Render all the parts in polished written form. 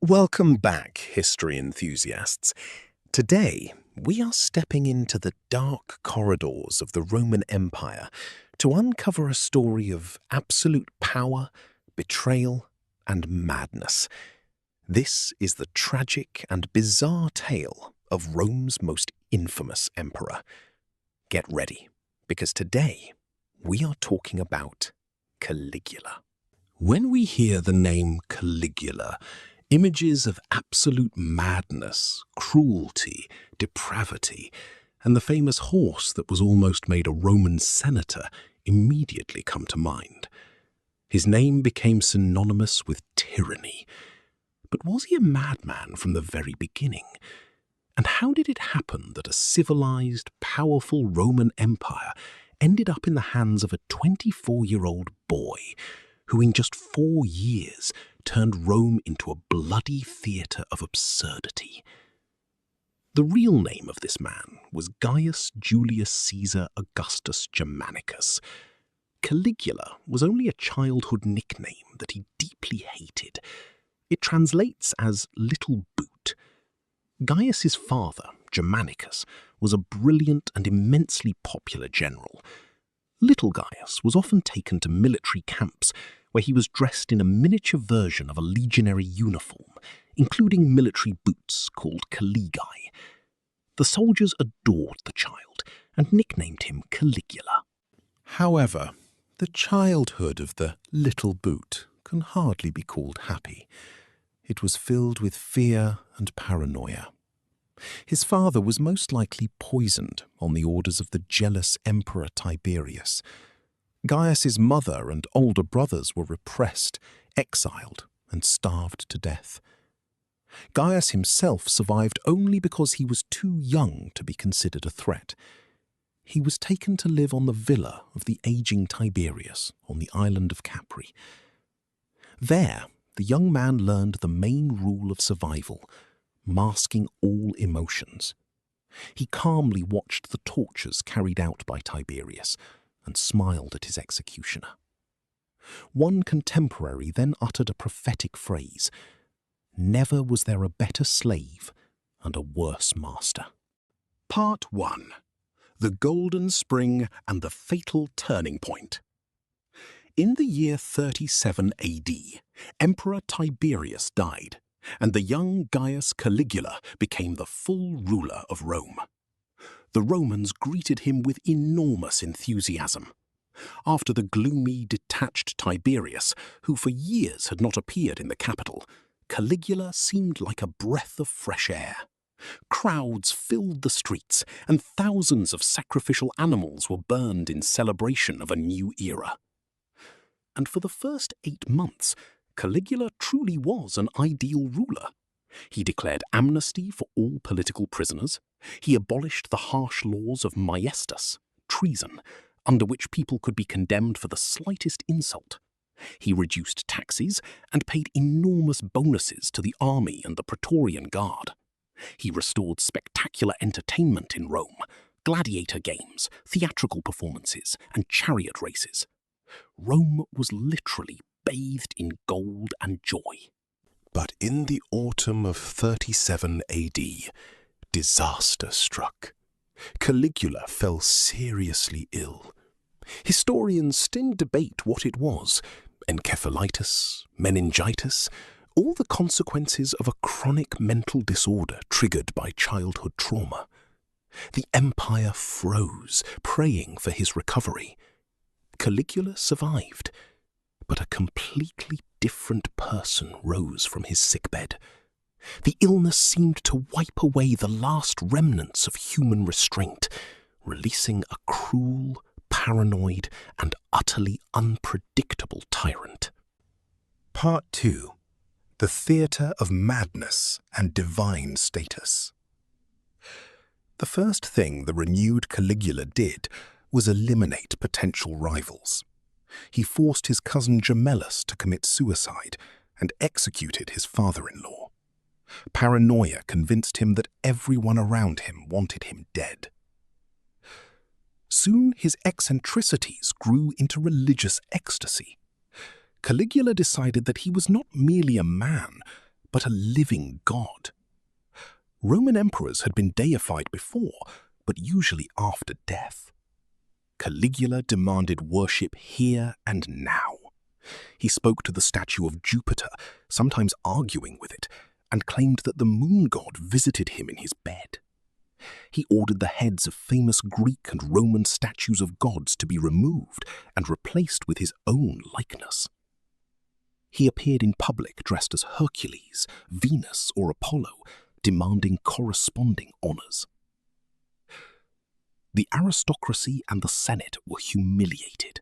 Welcome back, history enthusiasts. Today, we are stepping into the dark corridors of the Roman Empire to uncover a story of absolute power, betrayal, and madness. This is the tragic and bizarre tale of Rome's most infamous emperor. Get ready, because today we are talking about Caligula. When we hear the name Caligula, images of absolute madness, cruelty, depravity, and the famous horse that was almost made a Roman senator immediately come to mind. His name became synonymous with tyranny. But was he a madman from the very beginning? And how did it happen that a civilized, powerful Roman empire ended up in the hands of a 24-year-old boy who in just 4 years turned Rome into a bloody theatre of absurdity? The real name of this man was Gaius Julius Caesar Augustus Germanicus. Caligula was only a childhood nickname that he deeply hated. It translates as little boot. Gaius's father, Germanicus, was a brilliant and immensely popular general. Little Gaius was often taken to military camps where he was dressed in a miniature version of a legionary uniform, including military boots called caligae. The soldiers adored the child and nicknamed him Caligula. However, the childhood of the little boot can hardly be called happy. It was filled with fear and paranoia. His father was most likely poisoned on the orders of the jealous Emperor Tiberius. Gaius's mother and older brothers were repressed, exiled, and starved to death. Gaius himself survived only because he was too young to be considered a threat. He was taken to live on the villa of the aging Tiberius on the island of Capri. There, the young man learned the main rule of survival: masking all emotions. He calmly watched the tortures carried out by Tiberius and smiled at his executioner. One contemporary then uttered a prophetic phrase: "Never was there a better slave and a worse master." Part 1. The Golden Spring and the Fatal Turning Point. In the year 37 AD, Emperor Tiberius died, and the young Gaius Caligula became the full ruler of Rome. The Romans greeted him with enormous enthusiasm. After the gloomy, detached Tiberius, who for years had not appeared in the capital, Caligula seemed like a breath of fresh air. Crowds filled the streets, and thousands of sacrificial animals were burned in celebration of a new era. And for the first 8 months, Caligula truly was an ideal ruler. He declared amnesty for all political prisoners. He abolished the harsh laws of maiestas, treason, under which people could be condemned for the slightest insult. He reduced taxes and paid enormous bonuses to the army and the Praetorian Guard. He restored spectacular entertainment in Rome: gladiator games, theatrical performances, and chariot races. Rome was literally bathed in gold and joy. But in the autumn of 37 AD, disaster struck. Caligula fell seriously ill. Historians still debate what it was: encephalitis, meningitis, all the consequences of a chronic mental disorder triggered by childhood trauma. The empire froze, praying for his recovery. Caligula survived, but a completely different person rose from his sickbed. The illness seemed to wipe away the last remnants of human restraint, releasing a cruel, paranoid, and utterly unpredictable tyrant. Part 2. The Theatre of Madness and Divine Status. The first thing the renewed Caligula did was eliminate potential rivals. He forced his cousin Gemellus to commit suicide and executed his father-in-law. Paranoia convinced him that everyone around him wanted him dead. Soon his eccentricities grew into religious ecstasy. Caligula decided that he was not merely a man, but a living god. Roman emperors had been deified before, but usually after death. Caligula demanded worship here and now. He spoke to the statue of Jupiter, sometimes arguing with it, and claimed that the moon god visited him in his bed. He ordered the heads of famous Greek and Roman statues of gods to be removed and replaced with his own likeness. He appeared in public dressed as Hercules, Venus, or Apollo, demanding corresponding honors. The aristocracy and the Senate were humiliated.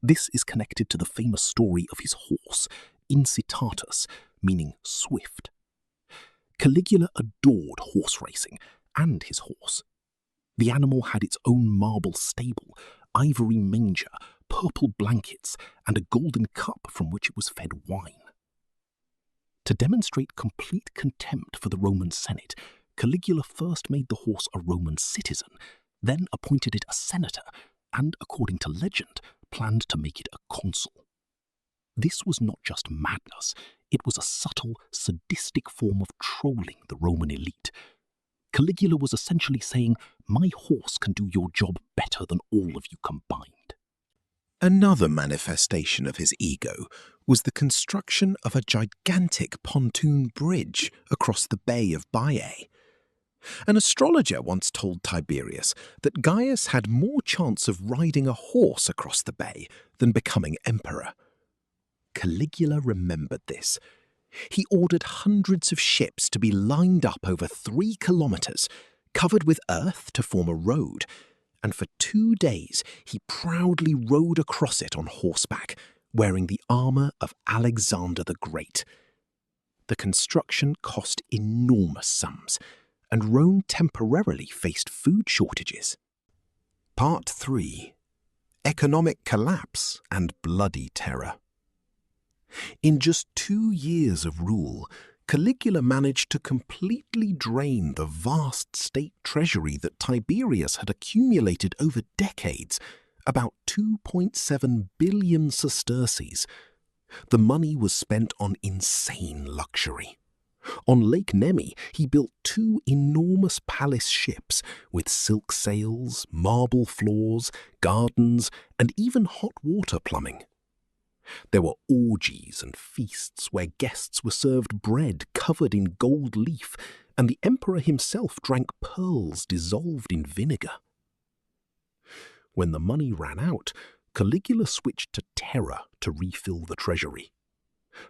This is connected to the famous story of his horse, incitatus, meaning swift. Caligula adored horse racing and his horse. The animal had its own marble stable, ivory manger, purple blankets, and a golden cup from which it was fed wine. To demonstrate complete contempt for the Roman Senate, Caligula first made the horse a Roman citizen, then appointed it a senator, and, according to legend, planned to make it a consul. This was not just madness, it was a subtle, sadistic form of trolling the Roman elite. Caligula was essentially saying, "My horse can do your job better than all of you combined." Another manifestation of his ego was the construction of a gigantic pontoon bridge across the Bay of Baiae. An astrologer once told Tiberius that Gaius had more chance of riding a horse across the bay than becoming emperor. Caligula remembered this. He ordered hundreds of ships to be lined up over 3 kilometers, covered with earth to form a road, and for 2 days he proudly rode across it on horseback, wearing the armor of Alexander the Great. The construction cost enormous sums, and Rome temporarily faced food shortages. Part 3. Economic Collapse and Bloody Terror. In just 2 years of rule, Caligula managed to completely drain the vast state treasury that Tiberius had accumulated over decades, about 2.7 billion sesterces. The money was spent on insane luxury. On Lake Nemi, he built 2 enormous palace ships with silk sails, marble floors, gardens, and even hot water plumbing. There were orgies and feasts where guests were served bread covered in gold leaf, and the emperor himself drank pearls dissolved in vinegar. When the money ran out, Caligula switched to terror to refill the treasury.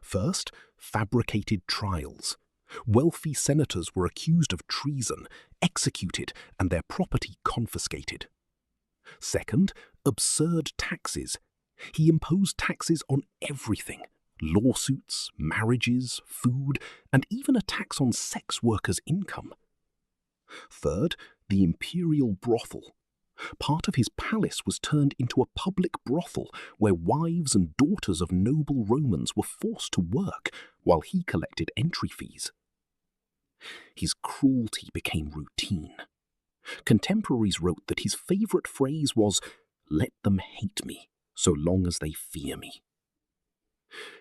First, fabricated trials. Wealthy senators were accused of treason, executed, and their property confiscated. Second, absurd taxes. He imposed taxes on everything: lawsuits, marriages, food, and even a tax on sex workers' income. Third, the imperial brothel. Part of his palace was turned into a public brothel where wives and daughters of noble Romans were forced to work while he collected entry fees. His cruelty became routine. Contemporaries wrote that his favorite phrase was, "Let them hate me, so long as they fear me."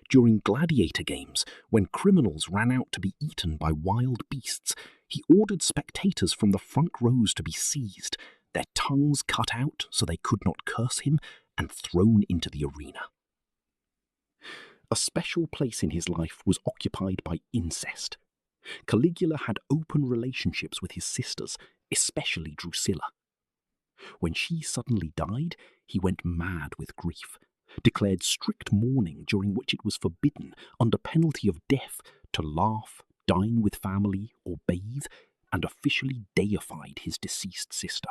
During gladiator games, when criminals ran out to be eaten by wild beasts, he ordered spectators from the front rows to be seized, their tongues cut out so they could not curse him, and thrown into the arena. A special place in his life was occupied by incest. Caligula had open relationships with his sisters, especially Drusilla. When she suddenly died, he went mad with grief, declared strict mourning during which it was forbidden, under penalty of death, to laugh, dine with family, or bathe, and officially deified his deceased sister.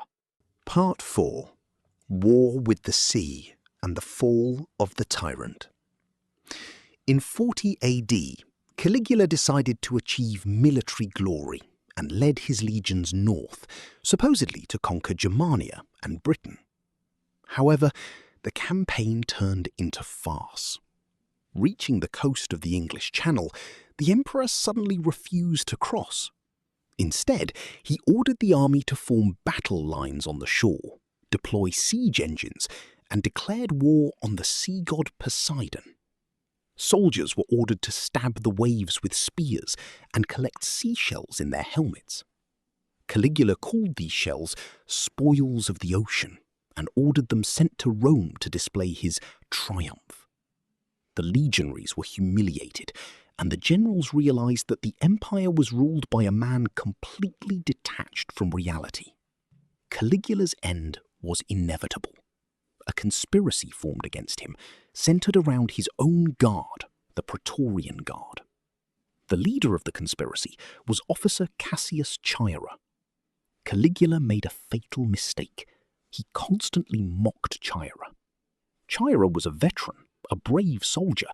Part 4. War with the Sea and the Fall of the Tyrant. In 40 AD, Caligula decided to achieve military glory and led his legions north, supposedly to conquer Germania and Britain. However, the campaign turned into farce. Reaching the coast of the English Channel, the emperor suddenly refused to cross. Instead, he ordered the army to form battle lines on the shore, deploy siege engines, and declared war on the sea god Poseidon. Soldiers were ordered to stab the waves with spears and collect seashells in their helmets. Caligula called these shells spoils of the ocean and ordered them sent to Rome to display his triumph. The legionaries were humiliated, and the generals realized that the empire was ruled by a man completely detached from reality. Caligula's end was inevitable. A conspiracy formed against him, centered around his own guard, the Praetorian Guard. The leader of the conspiracy was Officer Cassius Chaira. Caligula made a fatal mistake. He constantly mocked Chaira. Chaira was a veteran, a brave soldier,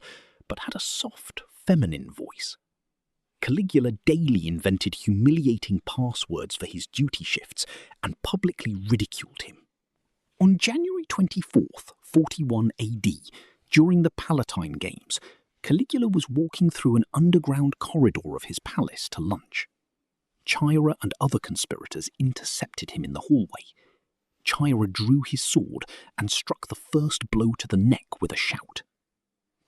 but had a soft, feminine voice. Caligula daily invented humiliating passwords for his duty shifts and publicly ridiculed him. On January 24th, 41 AD, during the Palatine Games, Caligula was walking through an underground corridor of his palace to lunch. Chaira and other conspirators intercepted him in the hallway. Chaira drew his sword and struck the first blow to the neck with a shout.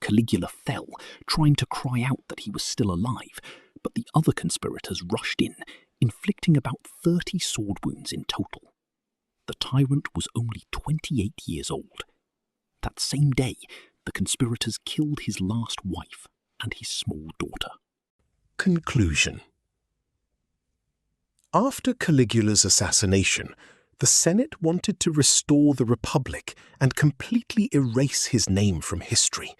Caligula fell, trying to cry out that he was still alive, but the other conspirators rushed in, inflicting about 30 sword wounds in total. The tyrant was only 28 years old. That same day, the conspirators killed his last wife and his small daughter. Conclusion. After Caligula's assassination, the Senate wanted to restore the Republic and completely erase his name from history.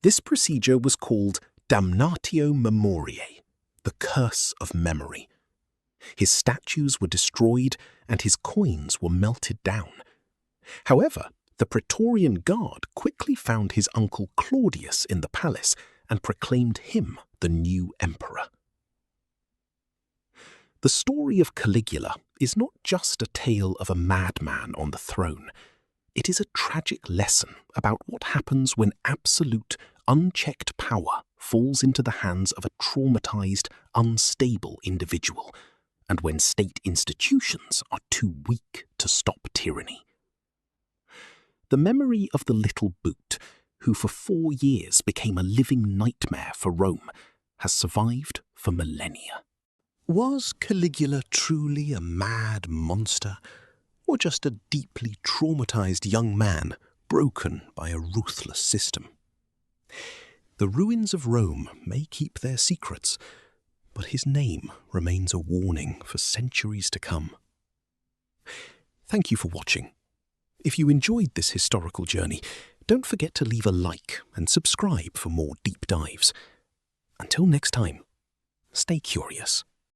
This procedure was called damnatio memoriae, the curse of memory. His statues were destroyed and his coins were melted down. However, the Praetorian Guard quickly found his uncle Claudius in the palace and proclaimed him the new emperor. The story of Caligula is not just a tale of a madman on the throne. It is a tragic lesson about what happens when absolute, unchecked power falls into the hands of a traumatized, unstable individual, and when state institutions are too weak to stop tyranny. The memory of the little boot, who for 4 years became a living nightmare for Rome, has survived for millennia. Was Caligula truly a mad monster, or just a deeply traumatized young man broken by a ruthless system? The ruins of Rome may keep their secrets, but his name remains a warning for centuries to come. Thank you for watching. If you enjoyed this historical journey, don't forget to leave a like and subscribe for more deep dives. Until next time, stay curious.